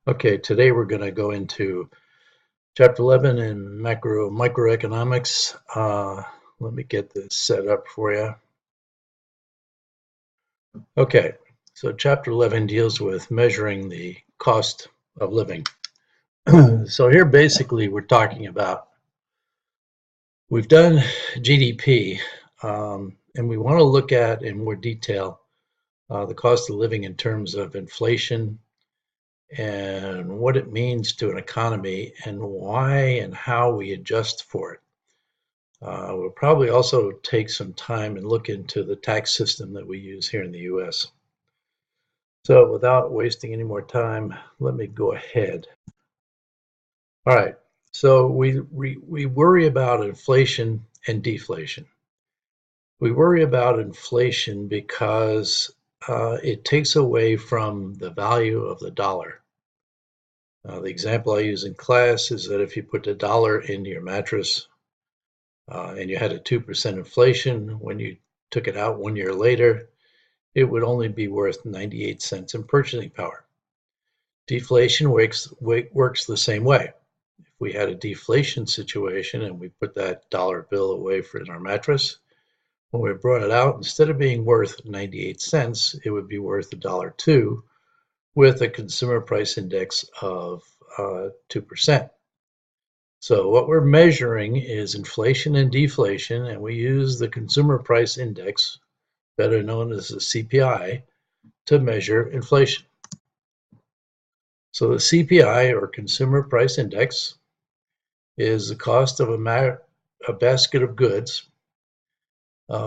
Okay, today we're going to go into Chapter 11 in microeconomics. Let me get this set up for you. Okay, so Chapter 11 deals with measuring the cost of living. So here basically we're talking about, we've done GDP, and we want to look at in more detail the cost of living in terms of inflation, and what it means to an economy and why and how we adjust for it. We'll probably also take some time and look into the tax system that we use here in the US. So without wasting any more time, let me go ahead. All right, so we worry about inflation and deflation. We worry about inflation because it takes away from the value of the dollar. The example I use in class is that if you put a dollar into your mattress and you had a 2% inflation, when you took it out 1 year later, it would only be worth 98 cents in purchasing power. Deflation works the same way. If we had a deflation situation and we put that dollar bill away in our mattress, when we brought it out, instead of being worth 98 cents, it would be worth $1.02 with a consumer price index of 2%. So what we're measuring is inflation and deflation, and we use the consumer price index, better known as the CPI, to measure inflation. So the CPI, or consumer price index, is the cost of a basket of goods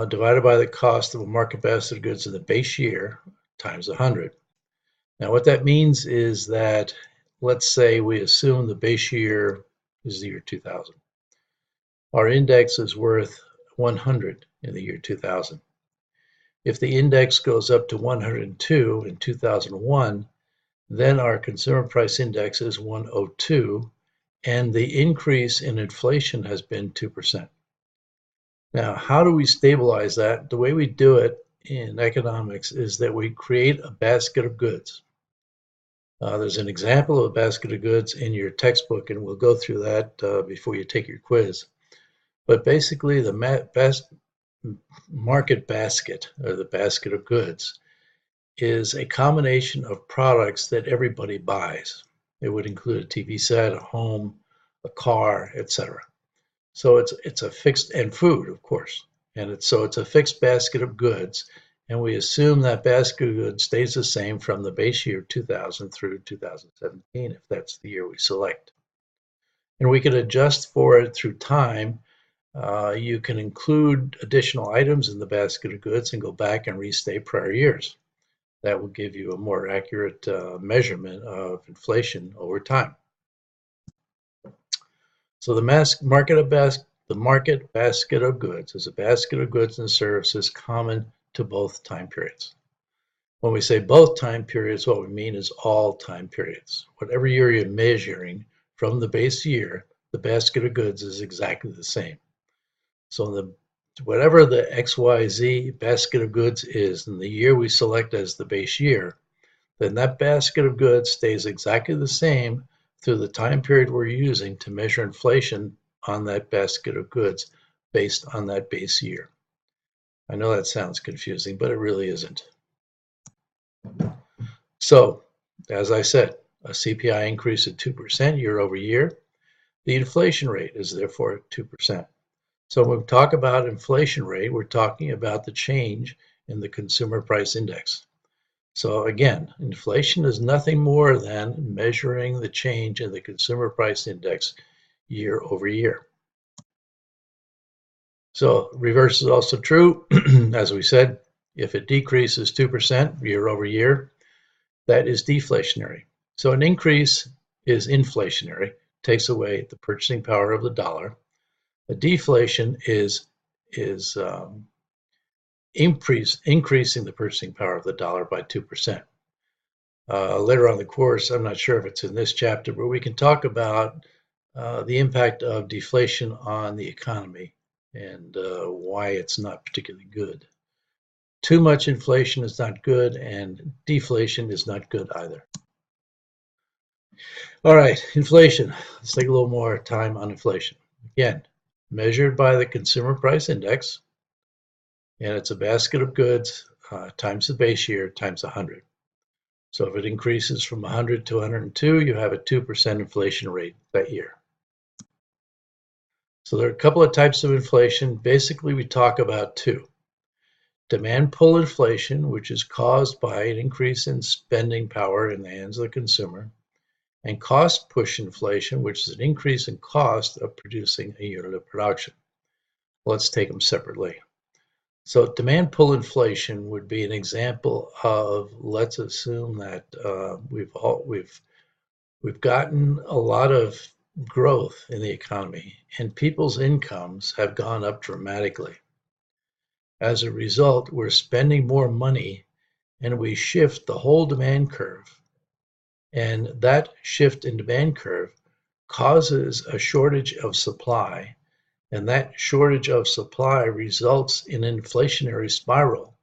divided by the cost of a market basket of goods in the base year times 100. Now what that means is that, let's say we assume the base year is the year 2000. Our index is worth 100 in the year 2000. If the index goes up to 102 in 2001, then our consumer price index is 102, and the increase in inflation has been 2%. Now, how do we stabilize that? The way we do it in economics is that we create a basket of goods. There's an example of a basket of goods in your textbook, and we'll go through that before you take your quiz. But basically, the market basket, or the basket of goods, is a combination of products that everybody buys. It would include a TV set, a home, a car, etc. So it's a fixed, and food, of course. And it's a fixed basket of goods, and we assume that basket of goods stays the same from the base year 2000 through 2017, if that's the year we select. And we can adjust for it through time. You can include additional items in the basket of goods and go back and restate prior years. That will give you a more accurate measurement of inflation over time. So the market basket of goods is a basket of goods and services common to both time periods. When we say both time periods, what we mean is all time periods. Whatever year you're measuring from the base year, the basket of goods is exactly the same. So whatever the XYZ basket of goods is in the year we select as the base year, then that basket of goods stays exactly the same through the time period we're using to measure inflation on that basket of goods based on that base year. I know that sounds confusing, but it really isn't. So, as I said, a CPI increase of 2% year over year. The inflation rate is therefore 2%. So when we talk about inflation rate, we're talking about the change in the consumer price index. So again, inflation is nothing more than measuring the change in the consumer price index year over year. So reverse is also true. As we said, if it decreases 2% year over year, that is deflationary. So an increase is inflationary, takes away the purchasing power of the dollar. A deflation is increasing the purchasing power of the dollar by 2%. Later on in the course, I'm not sure if it's in this chapter, but we can talk about the impact of deflation on the economy and why it's not particularly good. Too much inflation is not good, and deflation is not good either. All right, inflation. Let's take a little more time on inflation. Again, measured by the consumer price index, and it's a basket of goods times the base year times 100. So if it increases from 100 to 102, you have a 2% inflation rate that year. So there are a couple of types of inflation. Basically, we talk about two. Demand pull inflation, which is caused by an increase in spending power in the hands of the consumer, and cost push inflation, which is an increase in cost of producing a unit of production. Let's take them separately. So demand pull inflation would be an example of, let's assume that we've gotten a lot of growth in the economy and people's incomes have gone up dramatically. As a result, we're spending more money and we shift the whole demand curve. And that shift in demand curve causes a shortage of supply. And that shortage of supply results in an inflationary spiral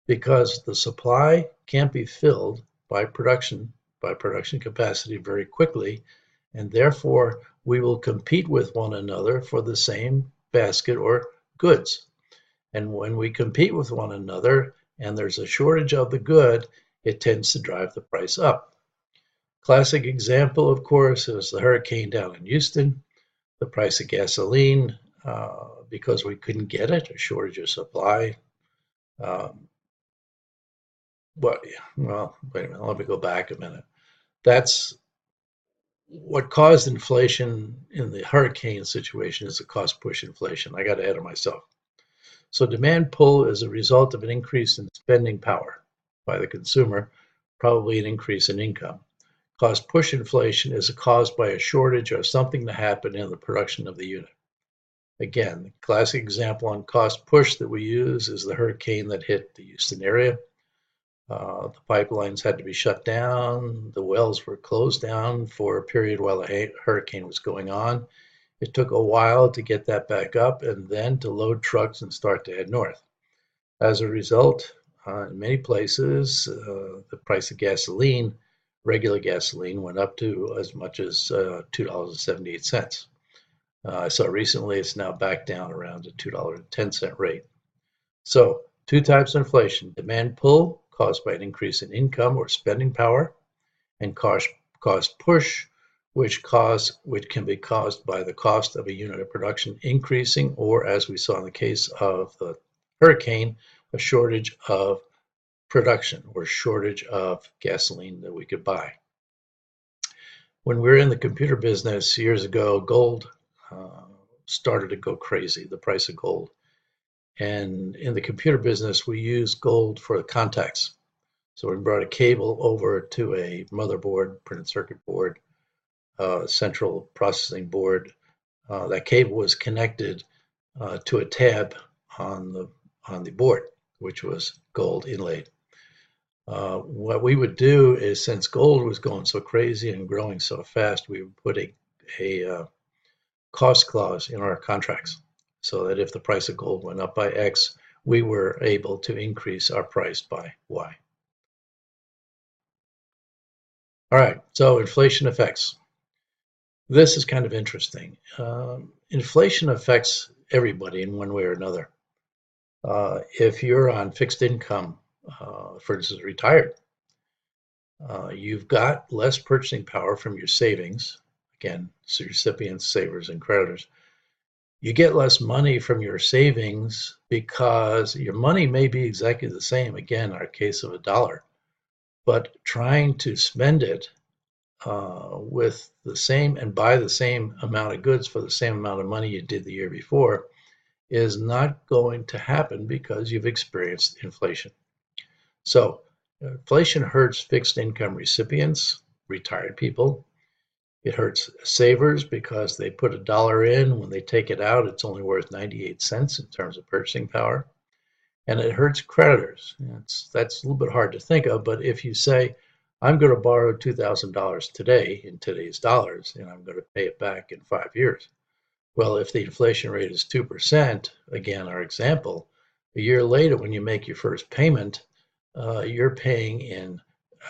because the supply can't be filled by production capacity very quickly. And therefore, we will compete with one another for the same basket or goods. And when we compete with one another and there's a shortage of the good, it tends to drive the price up. Classic example, of course, is the hurricane down in Houston. The price of gasoline, because we couldn't get it, a shortage of supply. Well, wait a minute, let me go back a minute. That's what caused inflation in the hurricane situation is the cost push inflation. I got ahead of myself. So demand pull is a result of an increase in spending power by the consumer, probably an increase in income. Cost push inflation is caused by a shortage or something to happen in the production of the unit. Again, the classic example on cost push that we use is the hurricane that hit the Houston area. The pipelines had to be shut down. The wells were closed down for a period while the hurricane was going on. It took a while to get that back up and then to load trucks and start to head north. As a result, in many places, the price of gasoline, regular gasoline, went up to as much as $2.78. I saw recently it's now back down around the $2.10 rate. So two types of inflation: demand pull caused by an increase in income or spending power, and cost push, which can be caused by the cost of a unit of production increasing, or as we saw in the case of the hurricane, a shortage of production or shortage of gasoline that we could buy. When we were in the computer business years ago, gold started to go crazy, the price of gold. And in the computer business, we use gold for the contacts. So we brought a cable over to a motherboard, printed circuit board, central processing board. That cable was connected to a tab on the board, which was gold inlaid. What we would do is, since gold was going so crazy and growing so fast, we would put a cost clause in our contracts so that if the price of gold went up by X, we were able to increase our price by Y. All right, so inflation effects. This is kind of interesting. Inflation affects everybody in one way or another. If you're on fixed income, for instance, retired, you've got less purchasing power from your savings. Again, recipients, savers, and creditors. You get less money from your savings because your money may be exactly the same, again, our case of $1, but trying to spend it with the same and buy the same amount of goods for the same amount of money you did the year before is not going to happen because you've experienced inflation. So inflation hurts fixed income recipients, retired people. It hurts savers because they put $1 in. When they take it out, it's only worth 98 cents in terms of purchasing power. And it hurts creditors. That's a little bit hard to think of, but if you say, I'm going to borrow $2,000 today in today's dollars, and I'm going to pay it back in 5 years. Well, if the inflation rate is 2%, again, our example, a year later when you make your first payment, you're paying in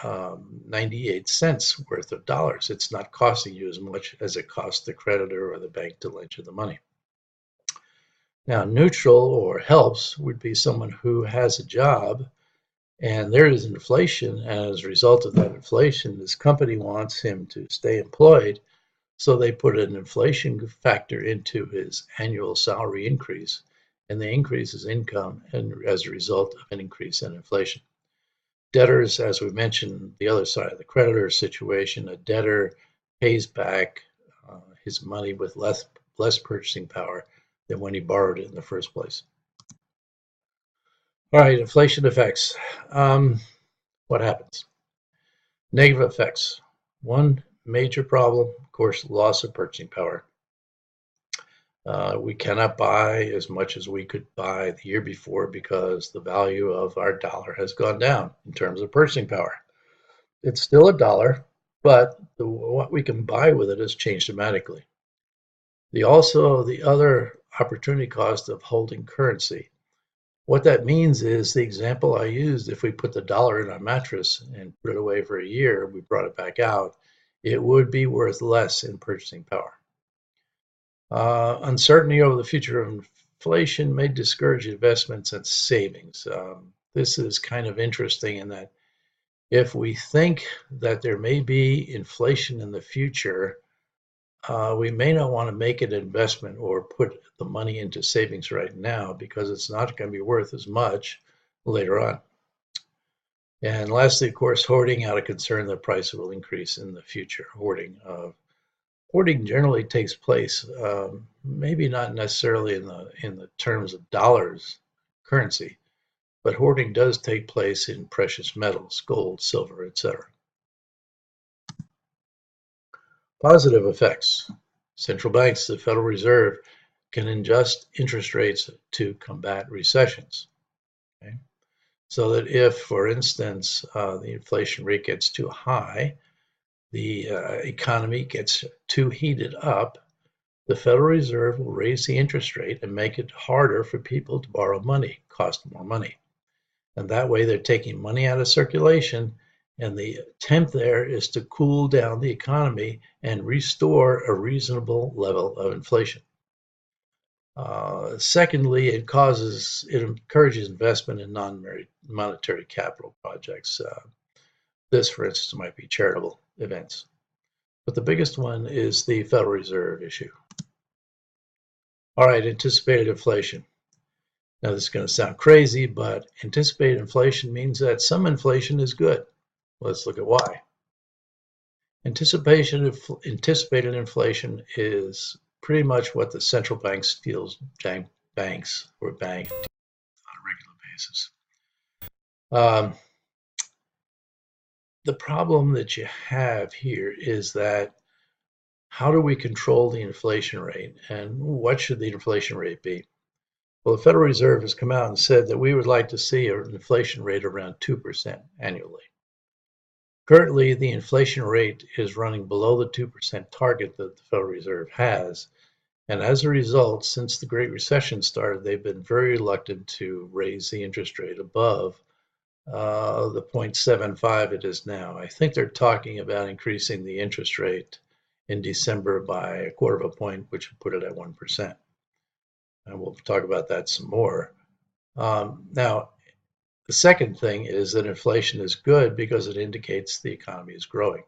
98 cents worth of dollars. It's not costing you as much as it costs the creditor or the bank to lend you the money. Now, neutral or helps would be someone who has a job and there is inflation, and as a result of that inflation, this company wants him to stay employed, so they put an inflation factor into his annual salary increase, and they increase his income and as a result of an increase in inflation. Debtors, as we mentioned, the other side of the creditor situation, a debtor pays back his money with less purchasing power than when he borrowed it in the first place. All right, inflation effects. What happens? Negative effects. One major problem, of course, loss of purchasing power. We cannot buy as much as we could buy the year before because the value of our dollar has gone down in terms of purchasing power. It's still a dollar, but what we can buy with it has changed dramatically. The other opportunity cost of holding currency. What that means is the example I used, if we put the dollar in our mattress and put it away for a year, we brought it back out, it would be worth less in purchasing power. Uncertainty over the future of inflation may discourage investments and savings. This is kind of interesting in that if we think that there may be inflation in the future, we may not want to make an investment or put the money into savings right now because it's not going to be worth as much later on. And lastly, of course, hoarding out of concern that price will increase in the future. Hoarding generally takes place, maybe not necessarily in the terms of dollars, currency, but hoarding does take place in precious metals, gold, silver, etc. Positive effects. Central banks, the Federal Reserve, can adjust interest rates to combat recessions. Okay? So that if, for instance, the inflation rate gets too high, the economy gets too heated up, the Federal Reserve will raise the interest rate and make it harder for people to borrow money, cost more money. And that way they're taking money out of circulation, and the attempt there is to cool down the economy and restore a reasonable level of inflation. Secondly, it encourages investment in non-monetary capital projects. This, for instance, might be charitable events. But the biggest one is the Federal Reserve issue. All right, anticipated inflation. Now, this is going to sound crazy, but anticipated inflation means that some inflation is good. Let's look at why. Anticipated inflation is pretty much what the central banks steals banks or bank on a regular basis. The problem that you have here is that how do we control the inflation rate, and what should the inflation rate be? Well, the Federal Reserve has come out and said that we would like to see an inflation rate around 2% annually. Currently, the inflation rate is running below the 2% target that the Federal Reserve has. And as a result, since the Great Recession started, they've been very reluctant to raise the interest rate above the 0.75 it is now. I think they're talking about increasing the interest rate in December by 1/4 point, which would put it at 1%. And we'll talk about that some more. Now, the second thing is that inflation is good because it indicates the economy is growing.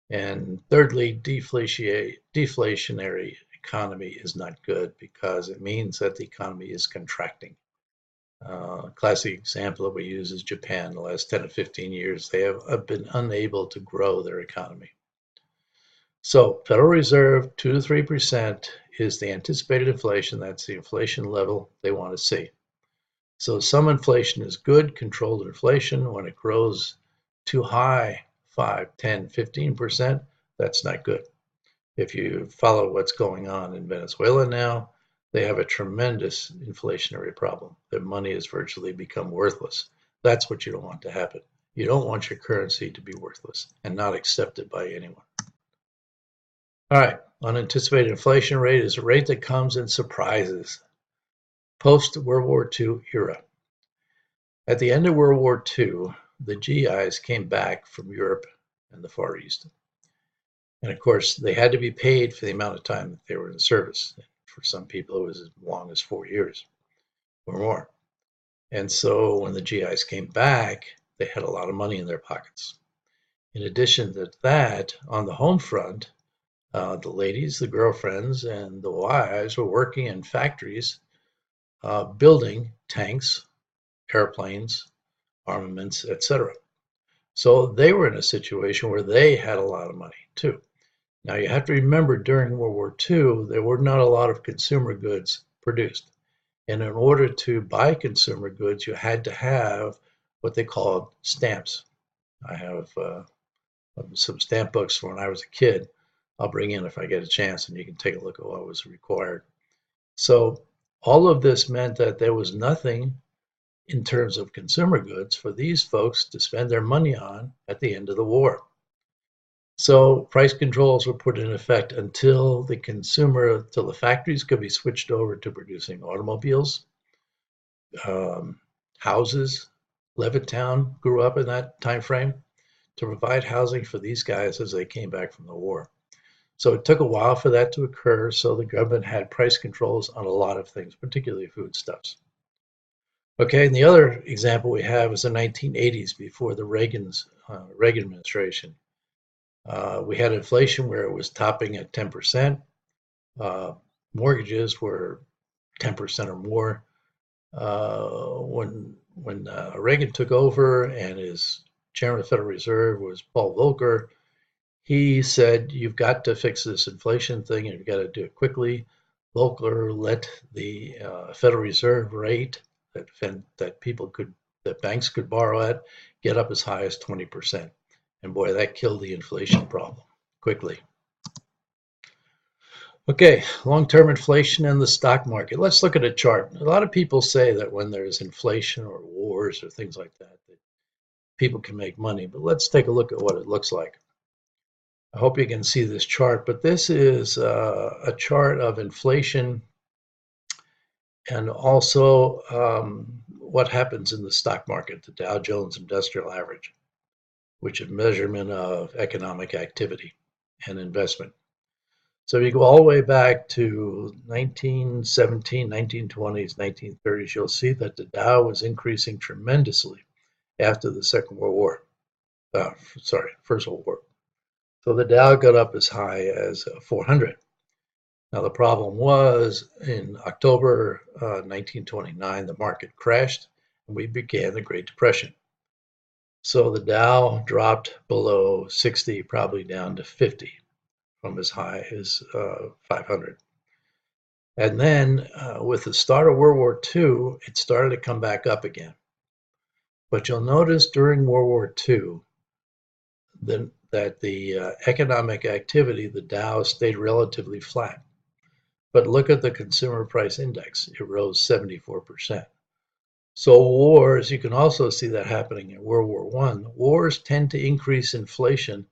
And thirdly, deflationary economy is not good because it means that the economy is contracting. Classic example that we use is Japan. The last 10 to 15 years, they have been unable to grow their economy. So Federal Reserve, 2 to 3% is the anticipated inflation. That's the inflation level they want to see. So some inflation is good, controlled inflation. When it grows too high, 5, 10, 15%, that's not good. If you follow what's going on in Venezuela now, they have a tremendous inflationary problem. Their money has virtually become worthless. That's what you don't want to happen. You don't want your currency to be worthless and not accepted by anyone. All right, unanticipated inflation rate is a rate that comes in surprises. Post-World War II era. At the end of World War II, the GIs came back from Europe and the Far East. And of course, they had to be paid for the amount of time that they were in service. For some people, it was as long as 4 years or more. And so when the GIs came back, they had a lot of money in their pockets. In addition to that, on the home front, the ladies, the girlfriends, and the wives were working in factories building tanks, airplanes, armaments, etc. So they were in a situation where they had a lot of money too. Now you have to remember during World War II, there were not a lot of consumer goods produced. And in order to buy consumer goods, you had to have what they called stamps. I have some stamp books from when I was a kid. I'll bring in if I get a chance, and you can take a look at what was required. So all of this meant that there was nothing in terms of consumer goods for these folks to spend their money on at the end of the war. So price controls were put in effect until the factories could be switched over to producing automobiles, houses. Levittown grew up in that time frame to provide housing for these guys as they came back from the war. So it took a while for that to occur. So the government had price controls on a lot of things, particularly foodstuffs. Okay, and the other example we have is the 1980s before the Reagan administration. We had inflation where it was topping at 10%. Mortgages were 10% or more. When Reagan took over and his chairman of the Federal Reserve was Paul Volcker, he said, you've got to fix this inflation thing and you've got to do it quickly. Volcker let the Federal Reserve rate that banks could borrow at get up as high as 20%. And boy, that killed the inflation problem quickly. Okay, long-term inflation and the stock market. Let's look at a chart. A lot of people say that when there's inflation or wars or things like that, that people can make money. But let's take a look at what it looks like. I hope you can see this chart, but this is a chart of inflation and also what happens in the stock market, the Dow Jones Industrial Average, which is a measurement of economic activity and investment. So you go all the way back to 1917, 1920s, 1930s, you'll see that the Dow was increasing tremendously after the First World War. So the Dow got up as high as 400. Now the problem was in October 1929, the market crashed and we began the Great Depression. So the Dow dropped below 60, probably down to 50 from as high as 500. And then with the start of World War II, it started to come back up again. But you'll notice during World War II that the economic activity, the Dow, stayed relatively flat. But look at the consumer price index. It rose 74%. So wars, you can also see that happening in World War I. Wars tend to increase inflation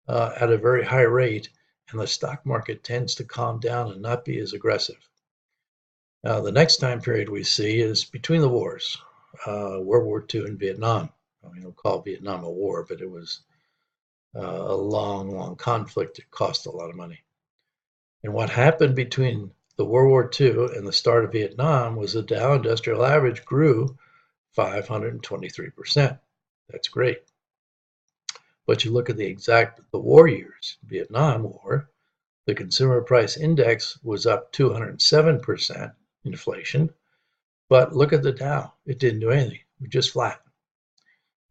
at a very high rate, and the stock market tends to calm down and not be as aggressive. Now, the next time period we see is between the wars, World War II and Vietnam. We don't call Vietnam a war, but it was a long, long conflict. It cost a lot of money. And what happened between the World War II and the start of Vietnam was the Dow Industrial Average grew 523%. That's great. But you look at the war years, Vietnam War, the consumer price index was up 207% inflation. But look at the Dow. It didn't do anything. It was just flat.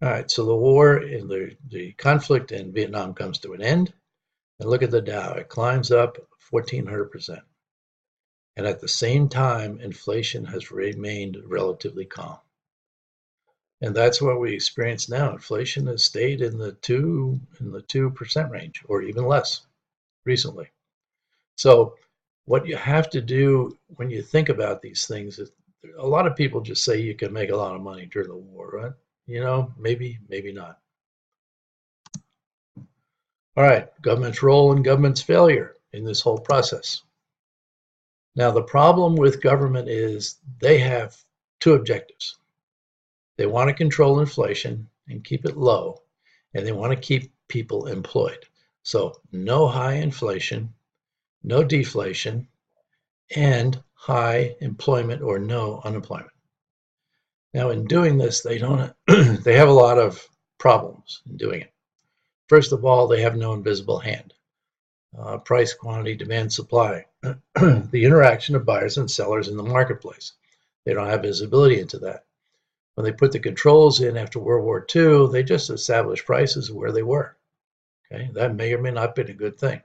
All right, so the war and the conflict in Vietnam comes to an end. And look at the Dow. It climbs up 1,400%. And at the same time, inflation has remained relatively calm. And that's what we experience now. Inflation has stayed in the 2% range, or even less recently. So what you have to do when you think about these things is a lot of people just say you can make a lot of money during the war, right? You know, maybe, maybe not. All right, government's role and government's failure in this whole process. Now, the problem with government is they have two objectives. They want to control inflation and keep it low, and they want to keep people employed. So no high inflation, no deflation, and high employment or no unemployment. Now, in doing this, they don't. They have a lot of problems in doing it. First of all, they have no invisible hand. Price, quantity, demand, supply. The interaction of buyers and sellers in the marketplace. They don't have visibility into that. When they put the controls in after World War II, they just established prices where they were. Okay, that may or may not have been a good thing.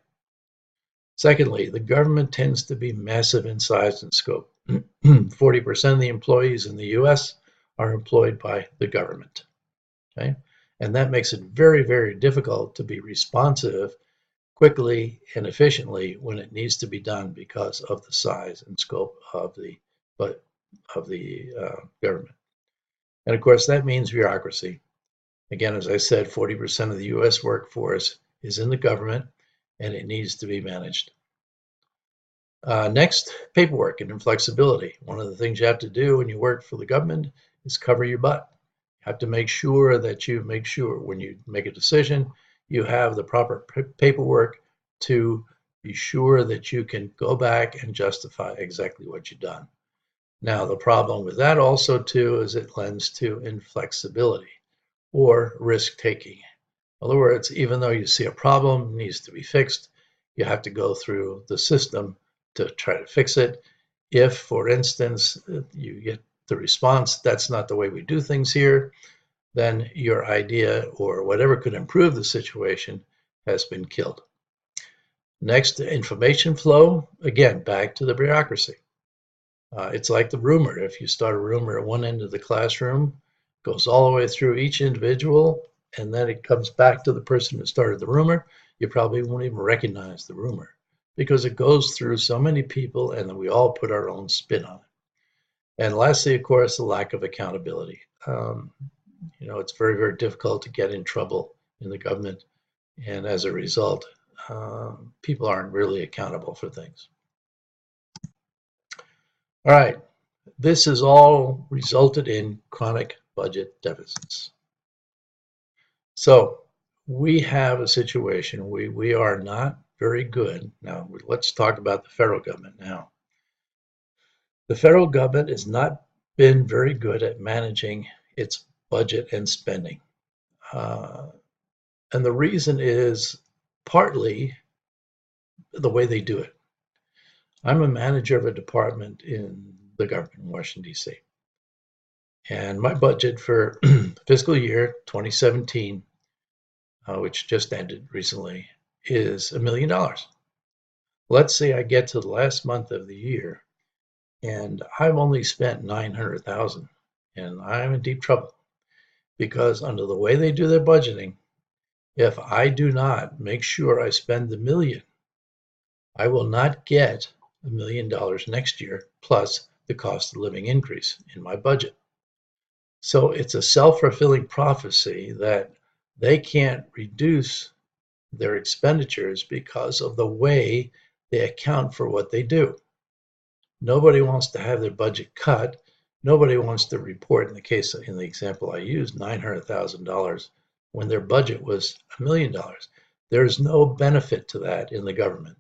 Secondly, the government tends to be massive in size and scope. 40% of the employees in the US are employed by the government. Okay, and that makes it very, very difficult to be responsive quickly and efficiently when it needs to be done because of the size and scope of the government. And of course, that means bureaucracy. Again, as I said, 40% of the US workforce is in the government, and it needs to be managed. Next, paperwork and inflexibility. One of the things you have to do when you work for the government is cover your butt. You have to make sure that when you make a decision, you have the proper paperwork to be sure that you can go back and justify exactly what you've done. Now, the problem with that also too is it lends to inflexibility or risk-taking. In other words, even though you see a problem needs to be fixed, you have to go through the system to try to fix it. If, for instance, you get the response, that's not the way we do things here, then your idea or whatever could improve the situation has been killed. Next, information flow, again, back to the bureaucracy. It's like the rumor. If you start a rumor at one end of the classroom, it goes all the way through each individual, and then it comes back to the person who started the rumor, you probably won't even recognize the rumor because it goes through so many people and then we all put our own spin on it. And lastly, of course, the lack of accountability. It's very, very difficult to get in trouble in the government. And as a result, people aren't really accountable for things. All right, this has all resulted in chronic budget deficits. So we have a situation, we are not very good. Now, let's talk about the federal government now. The federal government has not been very good at managing its budget and spending. And the reason is partly the way they do it. I'm a manager of a department in the government in Washington, D.C. And my budget for fiscal year 2017, which just ended recently, is $1 million. Let's say I get to the last month of the year and I've only spent $900,000, and I'm in deep trouble because under the way they do their budgeting, if I do not make sure I spend the $1 million, I will not get $1 million next year plus the cost of living increase in my budget. So it's a self-fulfilling prophecy that they can't reduce their expenditures because of the way they account for what they do. Nobody wants to have their budget cut. Nobody wants to report, in the example I used, $900,000 when their budget was $1 million. There's no benefit to that in the government.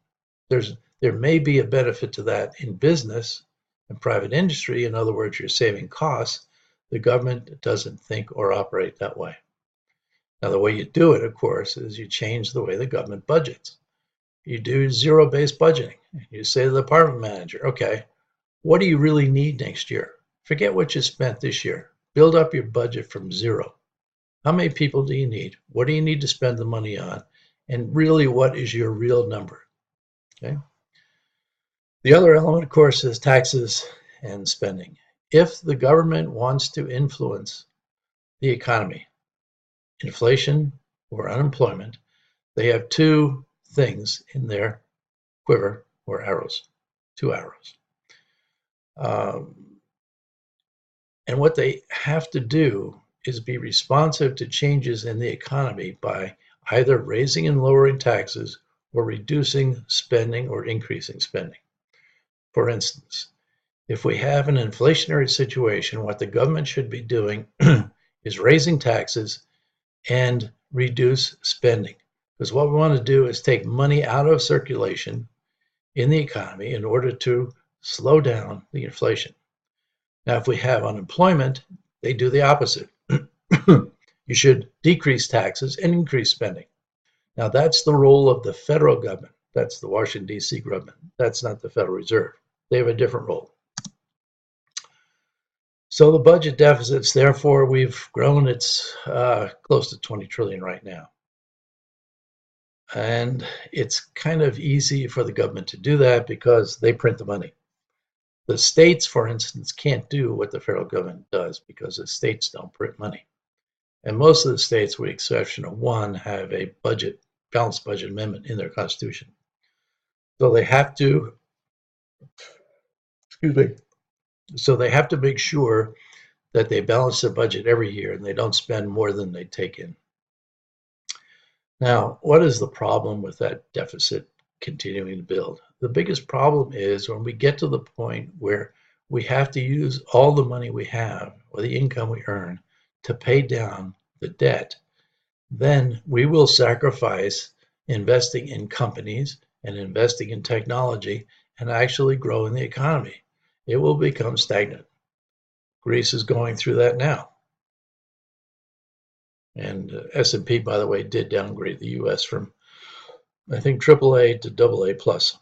There may be a benefit to that in business and private industry. In other words, you're saving costs. The government doesn't think or operate that way. Now, the way you do it, of course, is you change the way the government budgets. You do zero-based budgeting. You say to the department manager, okay, what do you really need next year? Forget what you spent this year. Build up your budget from zero. How many people do you need? What do you need to spend the money on? And really, what is your real number? Okay. The other element, of course, is taxes and spending. If the government wants to influence the economy, inflation or unemployment, they have two things in their quiver or arrows, two arrows. And what they have to do is be responsive to changes in the economy by either raising and lowering taxes or reducing spending or increasing spending. For instance, if we have an inflationary situation, what the government should be doing is raising taxes and reduce spending. Because what we want to do is take money out of circulation in the economy in order to slow down the inflation. Now, if we have unemployment, they do the opposite. You should decrease taxes and increase spending. Now, that's the role of the federal government. That's the Washington, D.C. government. That's not the Federal Reserve. They have a different role. So the budget deficits, therefore, we've grown. It's close to 20 trillion right now. And it's kind of easy for the government to do that because they print the money. The states, for instance, can't do what the federal government does because the states don't print money. And most of the states, with the exception of one, have a balanced budget amendment in their constitution. So they have to, so they have to make sure that they balance their budget every year and they don't spend more than they take in. Now, what is the problem with that deficit continuing to build? The biggest problem is when we get to the point where we have to use all the money we have or the income we earn to pay down the debt, then we will sacrifice investing in companies and investing in technology and actually growing the economy. It will become stagnant. Greece is going through that now. And S&P, by the way, did downgrade the U.S. from, I think, AAA to AA plus.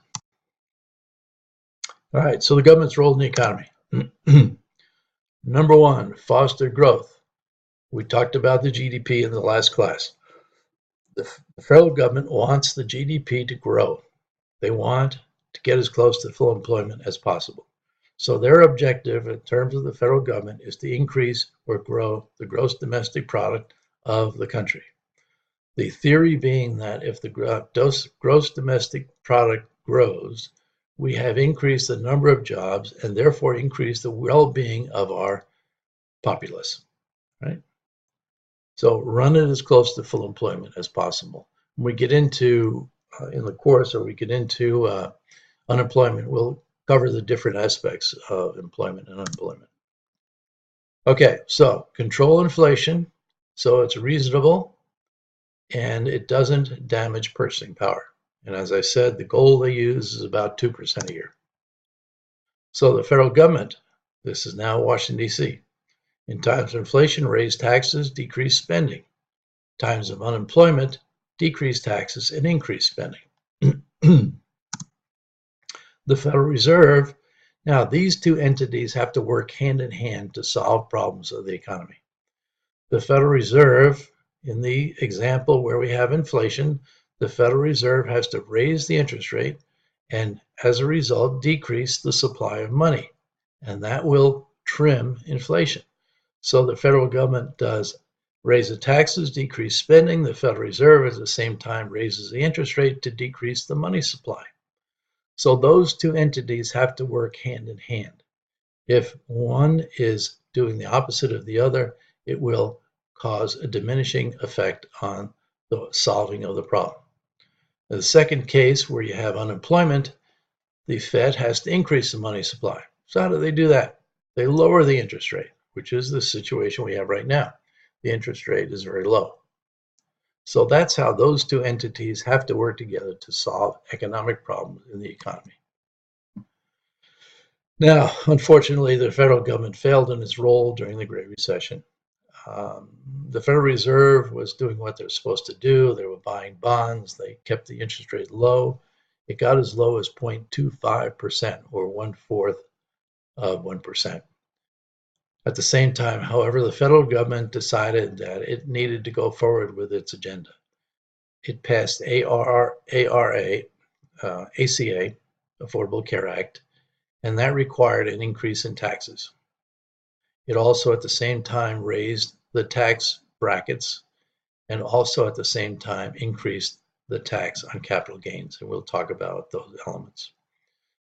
All right, so the government's role in the economy. Number one, foster growth. We talked about the GDP in the last class. The federal government wants the GDP to grow. They want to get as close to full employment as possible. So their objective in terms of the federal government is to increase or grow the gross domestic product of the country. The theory being that if the gross domestic product grows, we have increased the number of jobs and therefore increased the well-being of our populace, right? So run it as close to full employment as possible. When we get into, in the course, or we get into unemployment, we'll cover the different aspects of employment and unemployment. Okay, so control inflation so it's reasonable and it doesn't damage purchasing power. And as I said, the goal they use is about 2% a year. So the federal government, this is now Washington, D.C., in times of inflation, raise taxes, decrease spending. Times of unemployment, decrease taxes and increase spending. The Federal Reserve, now these two entities have to work hand in hand to solve problems of the economy. The Federal Reserve, in the example where we have inflation, the Federal Reserve has to raise the interest rate and as a result decrease the supply of money, and that will trim inflation. So the federal government does raise the taxes, decrease spending. The Federal Reserve at the same time raises the interest rate to decrease the money supply. So those two entities have to work hand in hand. If one is doing the opposite of the other, it will cause a diminishing effect on the solving of the problem. In the second case, where you have unemployment, the Fed has to increase the money supply. So how do they do that? They lower the interest rate, which is the situation we have right now. The interest rate is very low. So that's how those two entities have to work together to solve economic problems in the economy. Now, unfortunately, the federal government failed in its role during the Great Recession. The Federal Reserve was doing what they're supposed to do. They were buying bonds. They kept the interest rate low. It got as low as 0.25%, or 1/4 of 1%. At the same time, however, the federal government decided that it needed to go forward with its agenda. It passed ACA, Affordable Care Act, and that required an increase in taxes. It also at the same time raised the tax brackets and also at the same time increased the tax on capital gains, and we'll talk about those elements.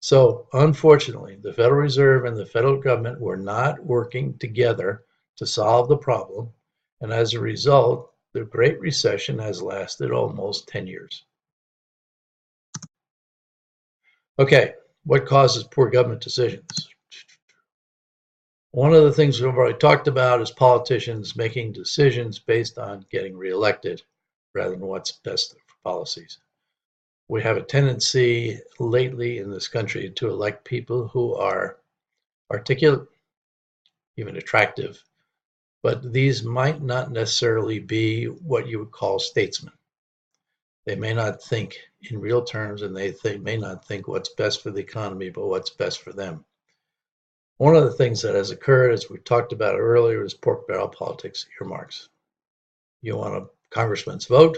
So unfortunately, the Federal Reserve and the federal government were not working together to solve the problem, and as a result, the Great Recession has lasted almost 10 years. Okay, what causes poor government decisions? One of the things we've already talked about is politicians making decisions based on getting reelected rather than what's best for policies. We have a tendency lately in this country to elect people who are articulate, even attractive, but these might not necessarily be what you would call statesmen. They may not think in real terms, and they may not think what's best for the economy, but what's best for them. One of the things that has occurred, as we talked about earlier, is pork barrel politics, earmarks. You want a congressman's vote,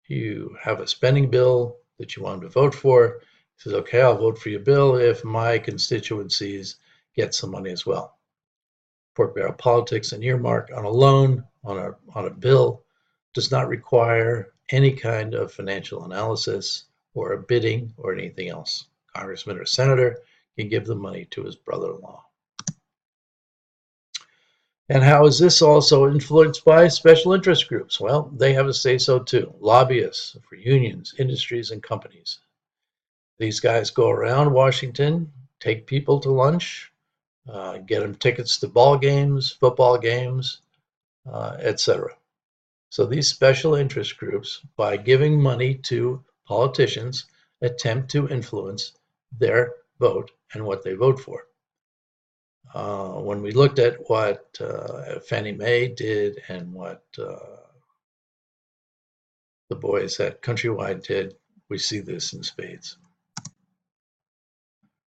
you have a spending bill that you want him to vote for. He says, okay, I'll vote for your bill if my constituencies get some money as well. Pork barrel politics and earmark on a loan, on a bill, does not require any kind of financial analysis or a bidding or anything else. Congressman or senator can give the money to his brother-in-law. And how is this also influenced by special interest groups? Well, they have a say-so too. Lobbyists for unions, industries, and companies. These guys go around Washington, take people to lunch, get them tickets to ball games, football games, etc. So these special interest groups, by giving money to politicians, attempt to influence their vote and what they vote for. When we looked at what Fannie Mae did and what the boys at Countrywide did, we see this in spades.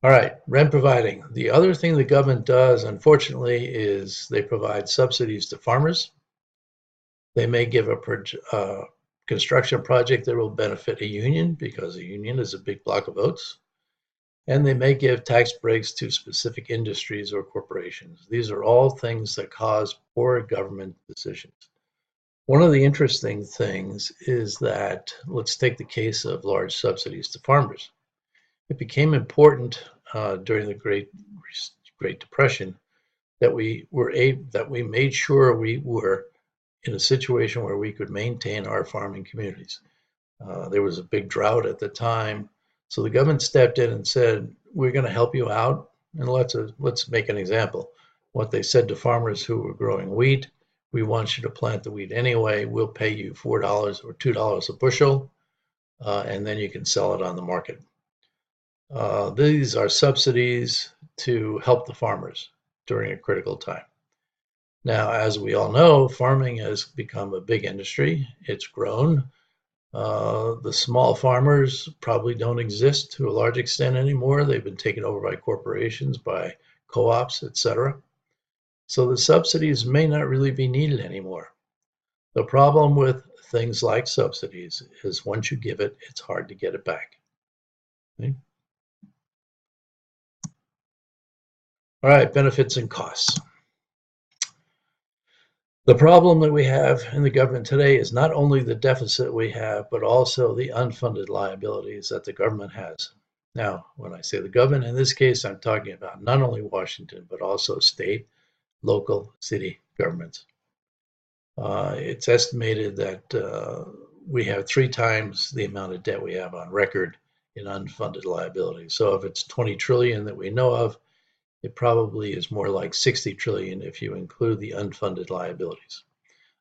All right, rent providing. The other thing the government does, unfortunately, is they provide subsidies to farmers. They may give a construction project that will benefit a union because a union is a big block of votes. And they may give tax breaks to specific industries or corporations. These are all things that cause poor government decisions. One of the interesting things is that, let's take the case of large subsidies to farmers. It became important during the Great Depression that we made sure we were in a situation where we could maintain our farming communities. There was a big drought at the time, so the government stepped in and said, "We're going to help you out." And let's make an example. What they said to farmers who were growing wheat: "We want you to plant the wheat anyway. We'll pay you $4 or $2 a bushel, and then you can sell it on the market." These are subsidies to help the farmers during a critical time. Now, as we all know, farming has become a big industry. It's grown. The small farmers probably don't exist to a large extent anymore. They've been taken over by corporations, by co-ops, etc. So the subsidies may not really be needed anymore. The problem with things like subsidies is once you give it, it's hard to get it back. Okay? All right, benefits and costs. The problem that we have in the government today is not only the deficit we have, but also the unfunded liabilities that the government has. Now, when I say the government, in this case, I'm talking about not only Washington, but also state, local, city governments. It's estimated that we have 3 times the amount of debt we have on record in unfunded liabilities. So if it's 20 trillion that we know of, it probably is more like 60 trillion if you include the unfunded liabilities.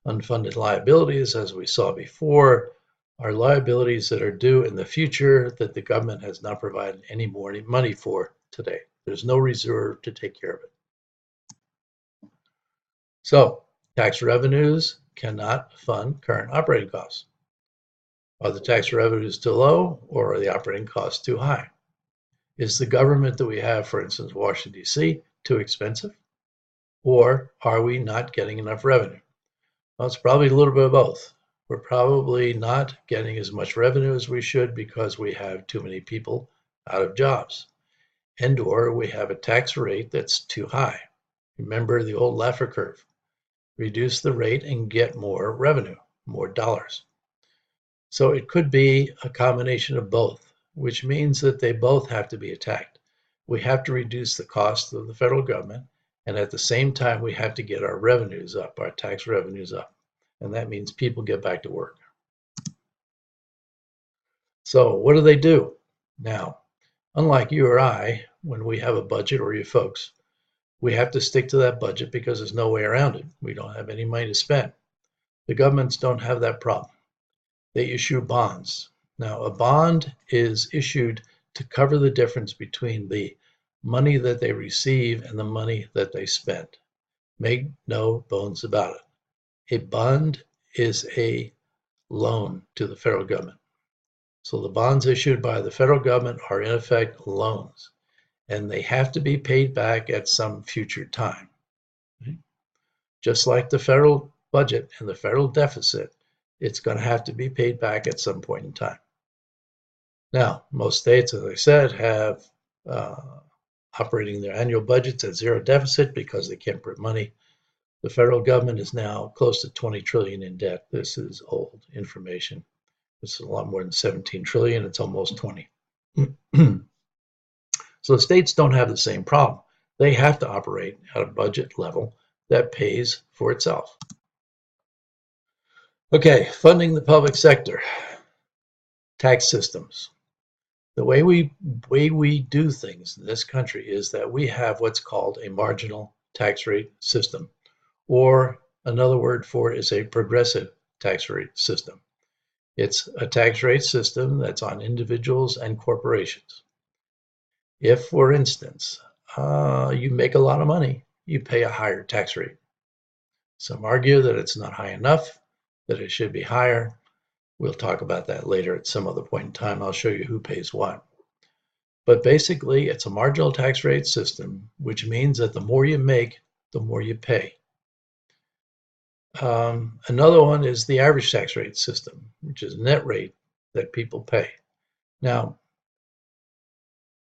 Unfunded liabilities, as we saw before, are liabilities that are due in the future that the government has not provided any more money for today. There's no reserve to take care of it. So, tax revenues cannot fund current operating costs. Are the tax revenues too low, or are the operating costs too high? Is the government that we have, for instance, Washington, D.C., too expensive? Or are we not getting enough revenue? Well, it's probably a little bit of both. We're probably not getting as much revenue as we should because we have too many people out of jobs. And or we have a tax rate that's too high. Remember the old Laffer curve. Reduce the rate and get more revenue, more dollars. So it could be a combination of both, which means that they both have to be attacked. We have to reduce the cost of the federal government, and at the same time, we have to get our revenues up, our tax revenues up. And that means people get back to work. So what do they do? Now, unlike you or I, when we have a budget, or you folks, We have to stick to that budget because there's no way around it. We don't have any money to spend. The governments don't have that problem. They issue bonds. Now, a bond is issued to cover the difference between the money that they receive and the money that they spend. Make no bones about it. A bond is a loan to the federal government. So the bonds issued by the federal government are in effect loans, and they have to be paid back at some future time. Just like the federal budget and the federal deficit, it's going to have to be paid back at some point in time. Now, most states, as I said, have operating their annual budgets at zero deficit because they can't print money. The federal government is now close to 20 trillion in debt. This is old information. This is a lot more than 17 trillion. It's almost 20. So the states don't have the same problem. They have to operate at a budget level that pays for itself. Okay, funding the public sector, tax systems. The way we do things in this country is that we have what's called a marginal tax rate system, or another word for it is a progressive tax rate system. It's a tax rate system that's on individuals and corporations. If, for instance, you make a lot of money, you pay a higher tax rate. Some argue that it's not high enough, that it should be higher. We'll talk about that later at some other point in time. I'll show you who pays what. But basically, it's a marginal tax rate system, which means that the more you make, the more you pay. Another one is the average tax rate system, which is net rate that people pay. Now,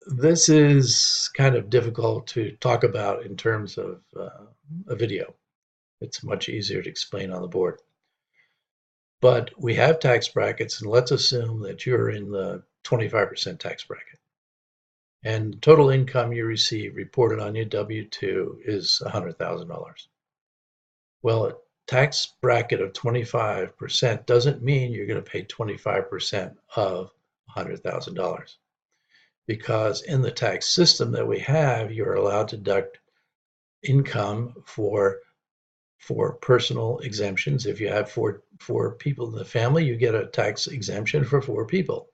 this is kind of difficult to talk about in terms of a video. It's much easier to explain on the board. But we have tax brackets, and let's assume that you're in the 25% tax bracket. And the total income you receive reported on your W-2 is $100,000. Well, a tax bracket of 25% doesn't mean you're going to pay 25% of $100,000. Because in the tax system that we have, you're allowed to deduct income for personal exemptions. If you have four people in the family, you get a tax exemption for 4 people.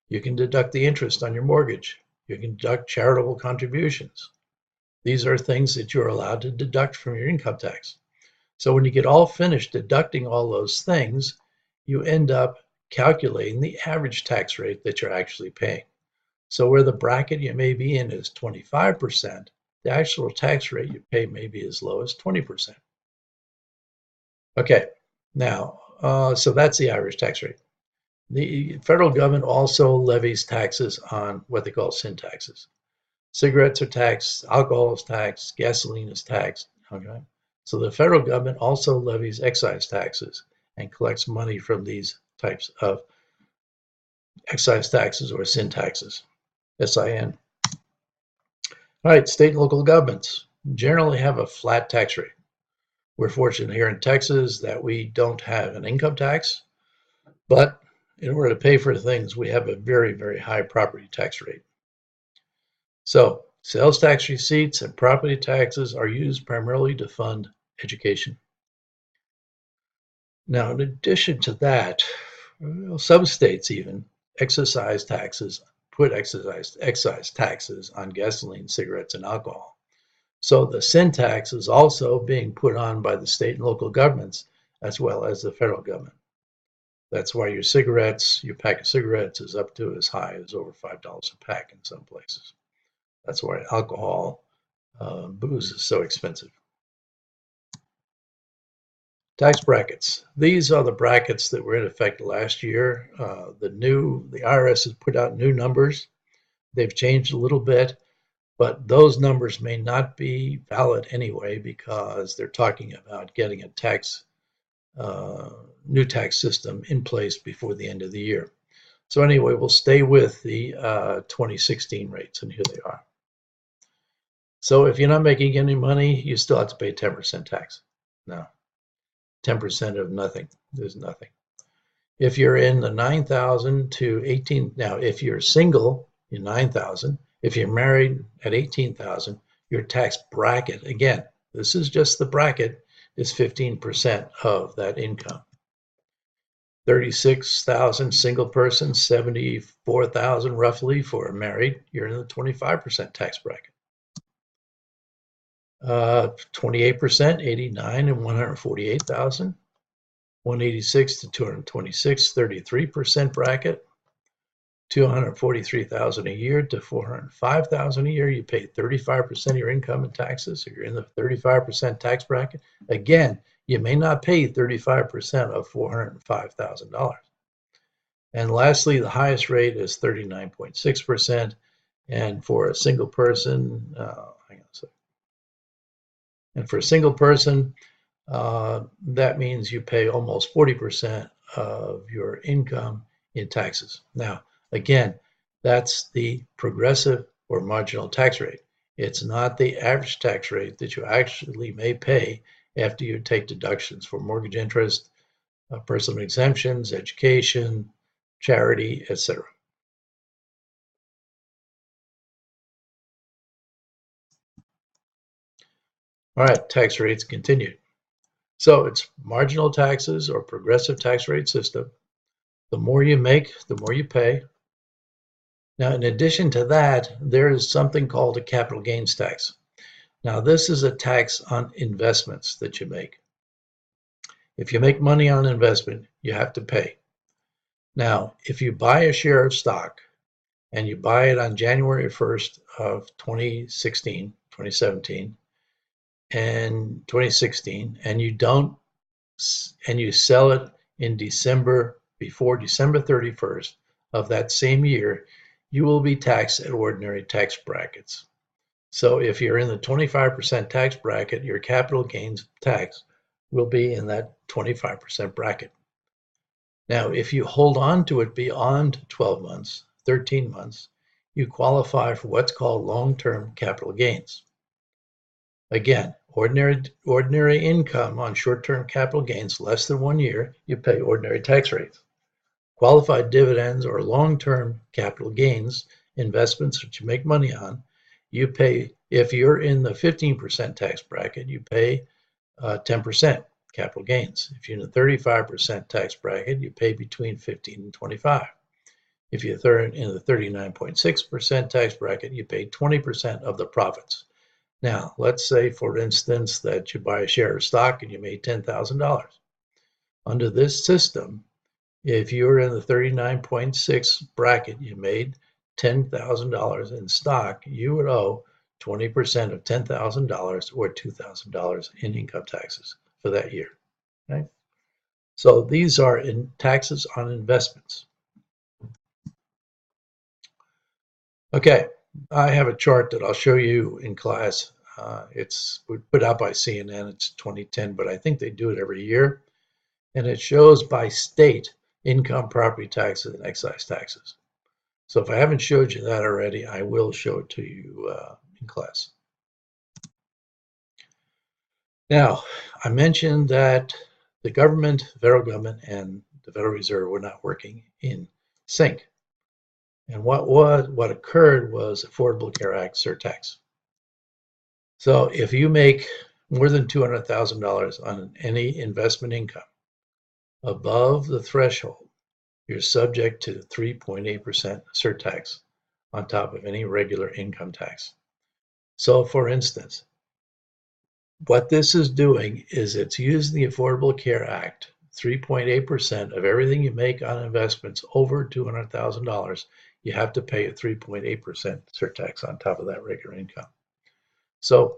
You can deduct the interest on your mortgage. You can deduct charitable contributions. These are things that you're allowed to deduct from your income tax. So when you get all finished deducting all those things, you end up calculating the average tax rate that you're actually paying. So where the bracket you may be in is 25%, the actual tax rate you pay may be as low as 20%. Okay, now, so that's the average tax rate. The federal government also levies taxes on what they call sin taxes. Cigarettes are taxed, alcohol is taxed, gasoline is taxed, okay? So the federal government also levies excise taxes and collects money from these types of excise taxes or sin taxes, SIN. All right, state and local governments generally have a flat tax rate. We're fortunate here in Texas that we don't have an income tax, but in order to pay for things, we have a very, very high property tax rate. So sales tax receipts and property taxes are used primarily to fund education. Now, in addition to that, some states even exercise taxes, put excise taxes on gasoline, cigarettes, and alcohol. So the sin tax is also being put on by the state and local governments as well as the federal government. That's why your pack of cigarettes is up to as high as over $5 a pack in some places. That's why alcohol, booze is so expensive. Tax brackets. These are the brackets that were in effect last year. The IRS has put out new numbers. They've changed a little bit, but those numbers may not be valid anyway because they're talking about getting a new tax system in place before the end of the year. So anyway, we'll stay with the 2016 rates, and here they are. So if you're not making any money, you still have to pay 10% tax. No, 10% of nothing. There's nothing. If you're in the 9,000 to 18, now if you're single, you're 9,000. If you're married at 18,000, your tax bracket, again, this is just the bracket, is 15% of that income. 36,000 single person, 74,000 roughly for married, you're in the 25% tax bracket. 28%, 89 and 148,000. 186 to 226, 33% bracket. 243,000 a year to 405,000 a year, you pay 35% of your income in taxes, so you're in the 35% tax bracket. Again, you may not pay 35% of $405,000. And lastly, the highest rate is 39.6%. And for a single person, hang on a second. And for a single person, that means you pay almost 40% of your income in taxes. Now, again, that's the progressive or marginal tax rate. It's not the average tax rate that you actually may pay after you take deductions for mortgage interest, personal exemptions, education, charity, etc. All right, tax rates continued. So it's marginal taxes or progressive tax rate system. The more you make, the more you pay. Now, in addition to that, there is something called a capital gains tax. Now, this is a tax on investments that you make. If you make money on investment, you have to pay. Now, if you buy a share of stock and you buy it on January 1st of 2017, and 2016, and you sell it in December, before December 31st of that same year, you will be taxed at ordinary tax brackets. So if you're in the 25% tax bracket, your capital gains tax will be in that 25% bracket. Now, if you hold on to it beyond 12 months, 13 months, you qualify for what's called long-term capital gains. Again, ordinary income on short-term capital gains less than 1 year, you pay ordinary tax rates. Qualified dividends or long-term capital gains, investments that you make money on, you pay, if you're in the 15% tax bracket, you pay 10% capital gains. If you're in the 35% tax bracket, you pay between 15 and 25. If you're in the 39.6% tax bracket, you pay 20% of the profits. Now, let's say, for instance, that you buy a share of stock and you made $10,000. Under this system, if you're in the 39.6 bracket, you made $10,000 in stock, you would owe 20% of $10,000 or $2,000 in income taxes for that year. Okay? So these are in taxes on investments. Okay, I have a chart that I'll show you in class. It's put out by CNN. It's 2010, but I think they do it every year. And it shows by state income, property taxes, and excise taxes. So if I haven't showed you that already, I will show it to you in class. Now, I mentioned that the government, the federal government, and the Federal Reserve were not working in sync. And what occurred was Affordable Care Act surtax. So if you make more than $200,000 on any investment income above the threshold, you're subject to 3.8% surtax on top of any regular income tax. So for instance, what this is doing is it's using the Affordable Care Act, 3.8% of everything you make on investments over $200,000, you have to pay a 3.8% surtax on top of that regular income. So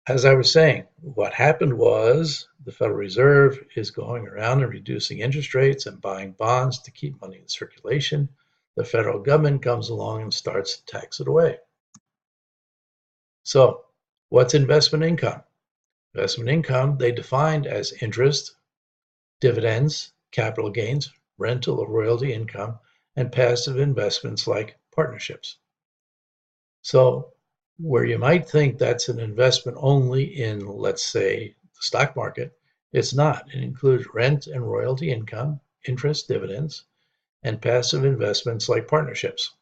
as I was saying, what happened was the Federal Reserve is going around and reducing interest rates and buying bonds to keep money in circulation. The federal government comes along and starts to tax it away. So what's investment income? Investment income, they defined as interest, dividends, capital gains, rental or royalty income, and passive investments like partnerships. So where you might think that's an investment only in, let's say, the stock market, it's not. It includes rent and royalty income, interest, dividends, and passive investments like partnerships.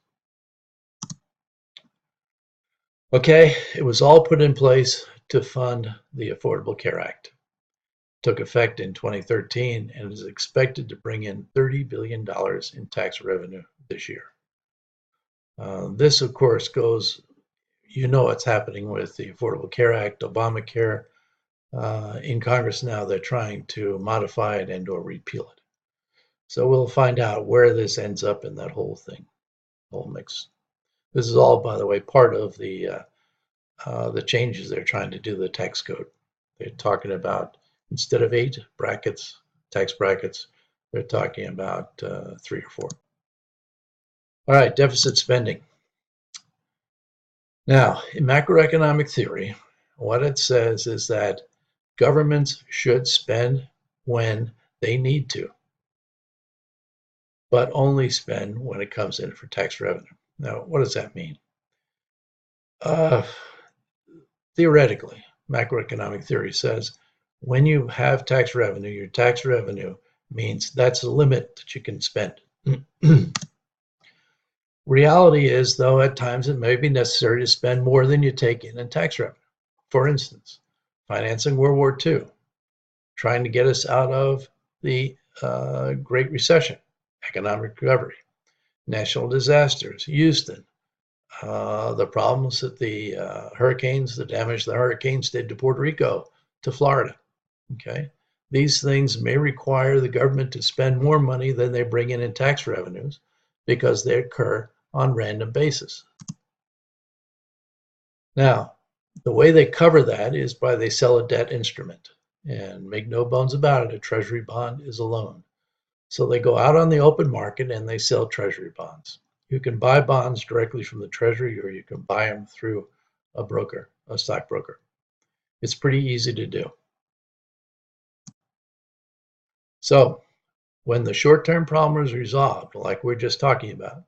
Okay, it was all put in place to fund the Affordable Care Act. Took effect in 2013 and is expected to bring in $30 billion in tax revenue this year. This, of course, goes, what's happening with the Affordable Care Act, Obamacare. In Congress now, they're trying to modify it and or repeal it. So we'll find out where this ends up in that whole thing, whole mix. This is all, by the way, part of the changes they're trying to do to the tax code. They're talking about, instead of 8 brackets, tax brackets, they're talking about 3 or 4. All right, deficit spending. Now, in macroeconomic theory, what it says is that governments should spend when they need to, but only spend when it comes in for tax revenue. Now, what does that mean? Theoretically, macroeconomic theory says when you have tax revenue, your tax revenue means that's the limit that you can spend. Reality is, though, at times it may be necessary to spend more than you take in tax revenue. For instance, financing World War II, trying to get us out of the Great Recession, economic recovery, national disasters, Houston, the problems that the hurricanes, the damage the hurricanes did to Puerto Rico, to Florida. Okay, these things may require the government to spend more money than they bring in tax revenues because they occur on random basis. Now, the way they cover that is by they sell a debt instrument, and make no bones about it, a treasury bond is a loan. So they go out on the open market and they sell treasury bonds. You can buy bonds directly from the treasury, or you can buy them through a broker, a stockbroker. It's pretty easy to do. So when the short-term problem is resolved, like we're just talking about,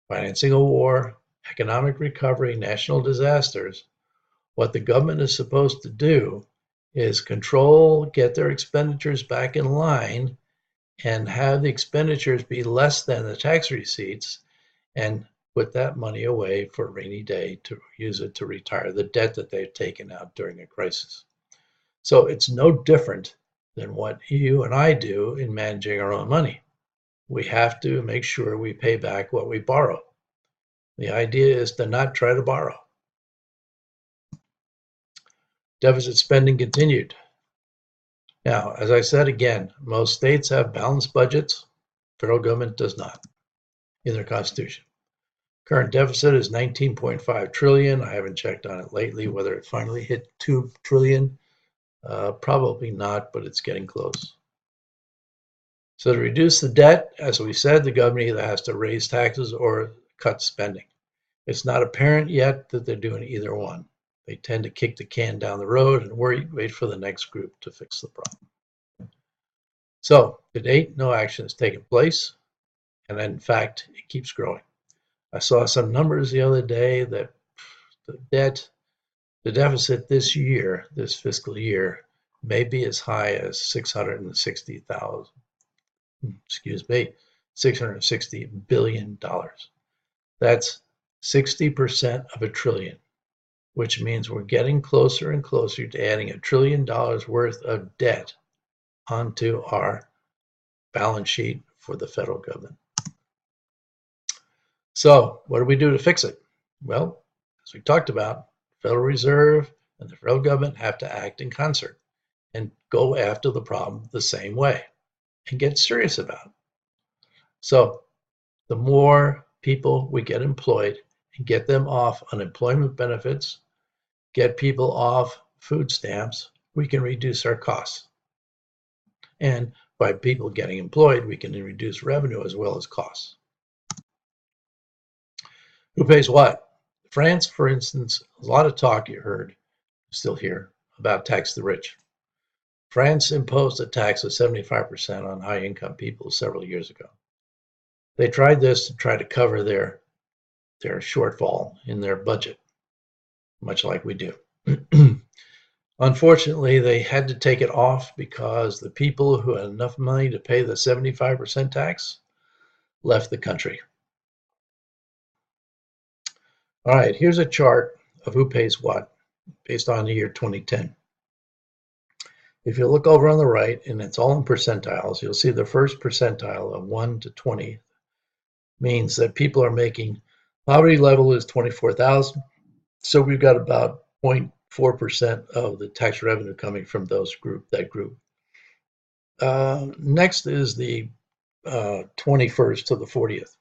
financing a war, economic recovery, national disasters, what the government is supposed to do is control, get their expenditures back in line, and have the expenditures be less than the tax receipts, and put that money away for a rainy day to use it to retire the debt that they've taken out during a crisis. So it's no different than what you and I do in managing our own money. We have to make sure we pay back what we borrow. The idea is to not try to borrow. Deficit spending continued. Now, as I said again, most states have balanced budgets. Federal government does not in their constitution. Current deficit is 19.5 trillion. I haven't checked on it lately whether it finally hit 2 trillion. Probably not, but it's getting close. So to reduce the debt, as we said, the government either has to raise taxes or cut spending. It's not apparent yet that they're doing either one. They tend to kick the can down the road and wait for the next group to fix the problem. So to date, no action has taken place, and in fact, it keeps growing. I saw some numbers the other day that the deficit this year, this fiscal year, may be as high as $660 billion. That's 60% of a trillion, which means we're getting closer and closer to adding $1 trillion worth of debt onto our balance sheet for the federal government. So what do we do to fix it? Well, as we talked about, Federal Reserve and the federal government have to act in concert and go after the problem the same way and get serious about it. So the more people we get employed and get them off unemployment benefits, get people off food stamps, we can reduce our costs. And by people getting employed, we can reduce revenue as well as costs. Who pays what? France, for instance, a lot of talk you heard, still hear, about tax the rich. France imposed a tax of 75% on high-income people several years ago. They tried this to try to cover their shortfall in their budget, much like we do. Unfortunately, they had to take it off because the people who had enough money to pay the 75% tax left the country. All right, here's a chart of who pays what based on the year 2010. If you look over on the right, and it's all in percentiles, you'll see the first percentile of 1 to 20 means that people are making, poverty level is 24,000. So we've got about 0.4% of the tax revenue coming from that group. Next is the 21st to the 40th.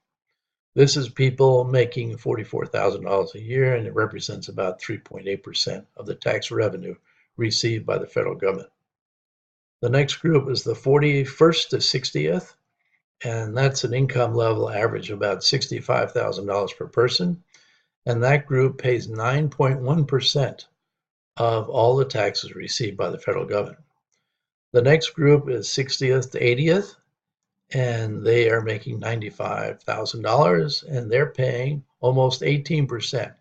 This is people making $44,000 a year, and it represents about 3.8% of the tax revenue received by the federal government. The next group is the 41st to 60th, and that's an income level average of about $65,000 per person. And that group pays 9.1% of all the taxes received by the federal government. The next group is 60th to 80th, and they are making $95,000, and they're paying almost 18%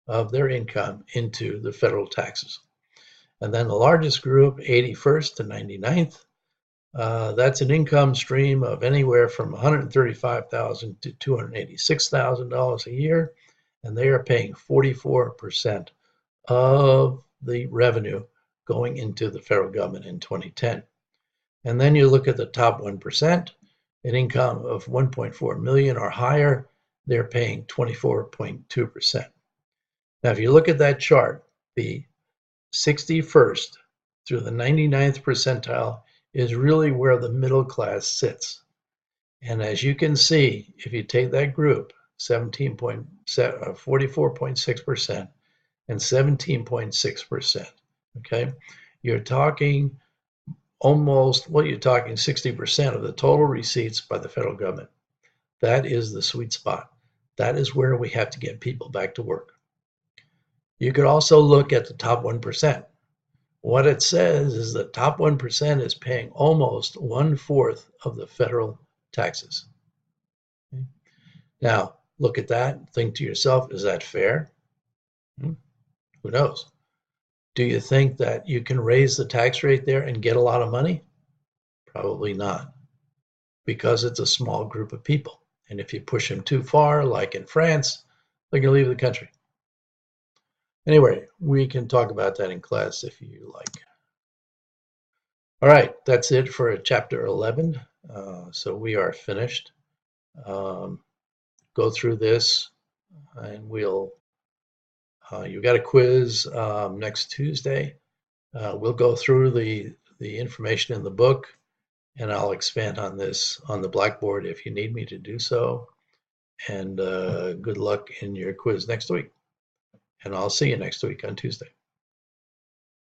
of their income into the federal taxes. And then the largest group, 81st to 99th, that's an income stream of anywhere from $135,000 to $286,000 a year, and they are paying 44% of the revenue going into the federal government in 2010. And then you look at the top 1%, an income of 1.4 million or higher, they're paying 24.2%. Now, if you look at that chart, the 61st through the 99th percentile is really where the middle class sits. And as you can see, if you take that group, 44.6% and 17.6%, okay, you're talking almost, well, you're talking 60% of the total receipts by the federal government. That is the sweet spot. That is where we have to get people back to work. You could also look at the top 1%. What it says is the top 1% is paying almost 1/4 of the federal taxes. Okay. Now, look at that. Think to yourself, is that fair? Who knows? Do you think that you can raise the tax rate there and get a lot of money? Probably not, because it's a small group of people. And if you push them too far, like in France, they're going to leave the country. Anyway, we can talk about that in class if you like. All right, that's it for chapter 11. So we are finished. Go through this, and we'll, you got a quiz next Tuesday. We'll go through the information in the book, and I'll expand on this on the blackboard if you need me to do so. And good luck in your quiz next week. And I'll see you next week on Tuesday.